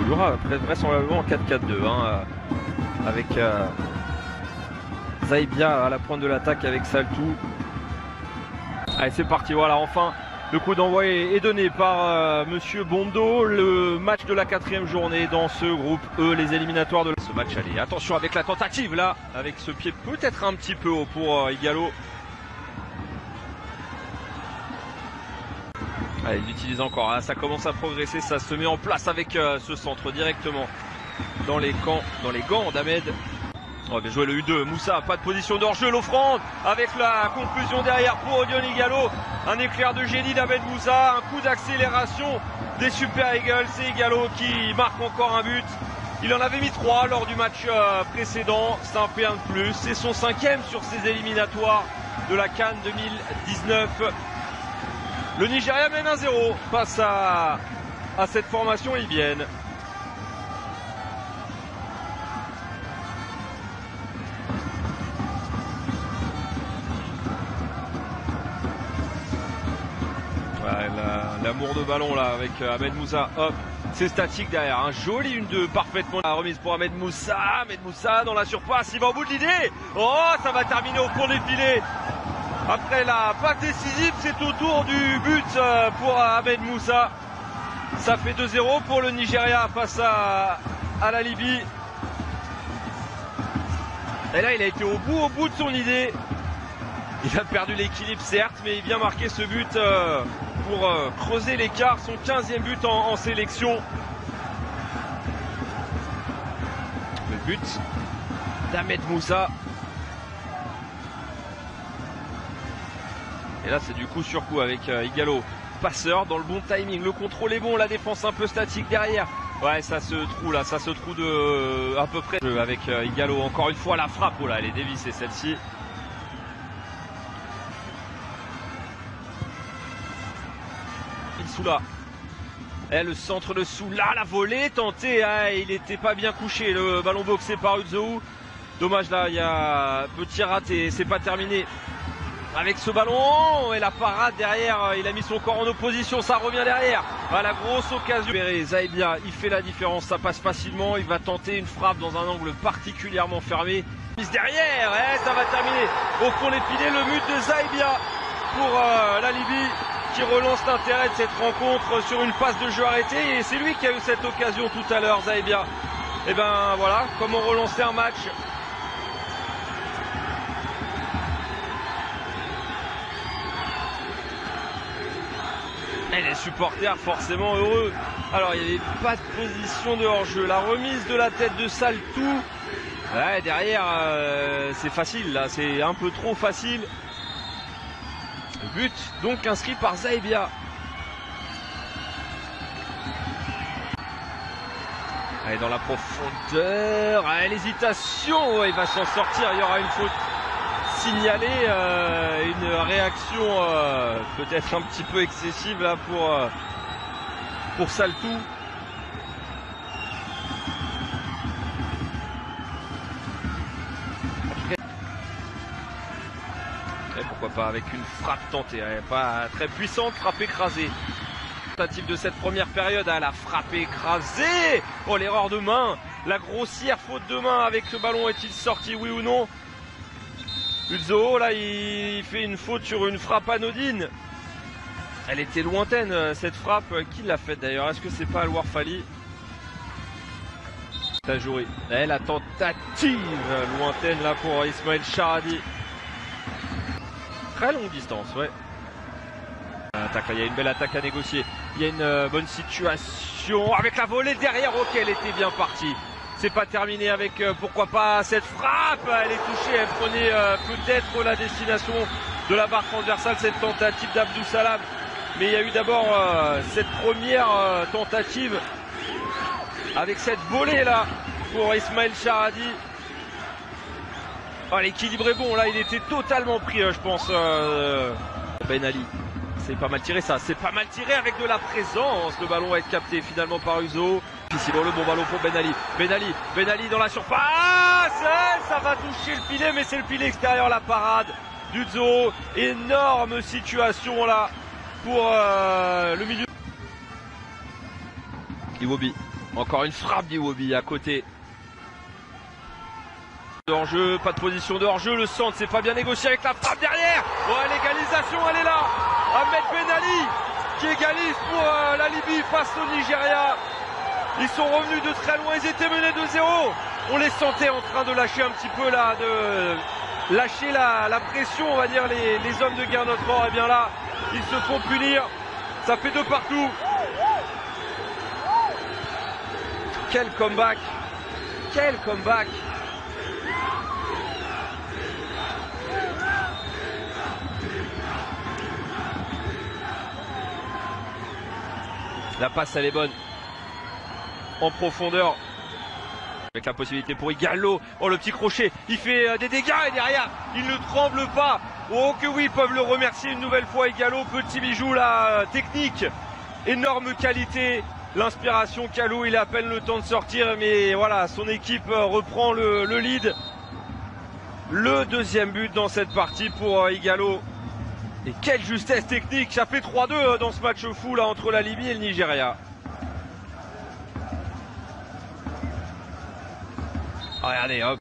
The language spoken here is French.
évoluera vraisemblablement en 4-4-2 hein, avec Zaïbia à la pointe de l'attaque avec Saltou. Allez, c'est parti, voilà, enfin le coup d'envoi est donné par Monsieur Bondo. Le match de la 4e journée dans ce groupe E, les éliminatoires de ce match aller. Attention avec la tentative là, avec ce pied peut-être un petit peu haut pour Igalo. Allez, il utilise encore, hein, ça commence à progresser, ça se met en place avec ce centre directement dans les gants d'Ahmed. Oh, bien joué le U2, Moussa, pas de position de hors-jeu, l'offrande avec la conclusion derrière pour Odion Igalo. Un éclair de génie d'Ahmed Moussa, un coup d'accélération des Super Eagles. C'est Igalo qui marque encore un but. Il en avait mis 3 lors du match précédent, c'est un P1 de plus. C'est son 5e sur ses éliminatoires de la CAN 2019. Le Nigeria mène 1-0 face à cette formation libyenne. Ouais, l'amour de ballon là avec Ahmed Moussa, hop, c'est statique derrière, un joli une de parfaitement la remise pour Ahmed Moussa dans la surface, il va au bout de l'idée, oh ça va terminer au fond des filets. Après la passe décisive, c'est au tour du but pour Ahmed Moussa. Ça fait 2-0 pour le Nigeria face à la Libye. Et là, il a été au bout de son idée. Il a perdu l'équilibre, certes, mais il vient marquer ce but pour creuser l'écart. Son 15e but en sélection. Le but d'Ahmed Moussa. Et là c'est du coup sur coup avec Igalo, passeur dans le bon timing, le contrôle est bon, la défense un peu statique derrière. Ouais, ça se trouve là, ça se trouve de à peu près avec Igalo. Encore une fois la frappe, oh là elle est dévissée celle-ci. Soula. Et le centre de Soula, la volée tentée, hein, il n'était pas bien couché, le ballon boxé par Uzou. Dommage là, il y a un petit raté, c'est pas terminé. Avec ce ballon et la parade derrière, il a mis son corps en opposition, ça revient derrière. Ah, la grosse occasion. Zaïbia, il fait la différence, ça passe facilement, il va tenter une frappe dans un angle particulièrement fermé. Mise derrière, ça va terminer au fond des filets, le but de Zaïbia pour la Libye qui relance l'intérêt de cette rencontre sur une passe de jeu arrêtée. Et c'est lui qui a eu cette occasion tout à l'heure, Zaïbia. Et ben voilà, comment relancer un match. Et les supporters forcément heureux. Alors il n'y avait pas de position de hors-jeu. La remise de la tête de Saltou. Ouais, derrière c'est facile là, c'est un peu trop facile. Le but donc inscrit par Zaïbia. Allez, dans la profondeur, l'hésitation, il va s'en sortir, il y aura une faute signalée, une réaction peut-être un petit peu excessive là pour Saltou. Et pourquoi pas avec une frappe tentée, pas très puissante, frappe écrasée. Tentative de cette première période, la frappe écrasée. Oh, l'erreur de main, la grossière faute de main avec ce ballon, est-il sorti, oui ou non? Uzzo, là, il fait une faute sur une frappe anodine. Elle était lointaine, cette frappe. Qui l'a faite d'ailleurs? Est-ce que c'est pas Alwar Fali? Tajouri. Et la tentative lointaine là pour Ismaël Charadi. Très longue distance, ouais. Attaque, il y a une belle attaque à négocier. Il y a une bonne situation avec la volée derrière. Ok, elle était bien partie. C'est pas terminé avec pourquoi pas cette frappe. Elle est touchée, elle prenait peut-être la destination de la barre transversale, cette tentative d'Abdou Salam. Mais il y a eu d'abord cette première tentative avec cette volée là pour Ismaël Charadi. Oh, l'équilibre est bon, là il était totalement pris, je pense, Ben Ali. C'est pas mal tiré ça, c'est pas mal tiré avec de la présence. Le ballon va être capté finalement par Uzzo. Difficile, le bon ballon pour Ben Ali. Ben Ali dans la surface, ça va toucher le filet, mais c'est le filet extérieur, la parade d'Uzzo. Énorme situation là pour le milieu. Iwobi, Encore une frappe d'Iwobi à côté. De hors-jeu, pas de position de hors-jeu, le centre c'est pas bien négocié avec la frappe derrière. Ouais, l'égalisation elle est là. Ahmed Ben Ali qui égalise pour la Libye face au Nigeria. Ils sont revenus de très loin, ils étaient menés de 0. On les sentait en train de lâcher un petit peu là, de lâcher la pression, on va dire, les hommes de Guernot-Fort. Et bien là, ils se font punir. Ça fait 2 partout. Quel comeback! Quel comeback! La passe elle est bonne. En profondeur. Avec la possibilité pour Ighalo. Oh le petit crochet. Il fait des dégâts et derrière il ne tremble pas. Oh que oui, ils peuvent le remercier une nouvelle fois Ighalo. Petit bijou là, technique. Énorme qualité. L'inspiration Kalou, il a à peine le temps de sortir. Mais voilà, son équipe reprend le lead. Le deuxième but dans cette partie pour Ighalo. Et quelle justesse technique, ça fait 3-2 dans ce match fou là entre la Libye et le Nigeria. Regardez hop.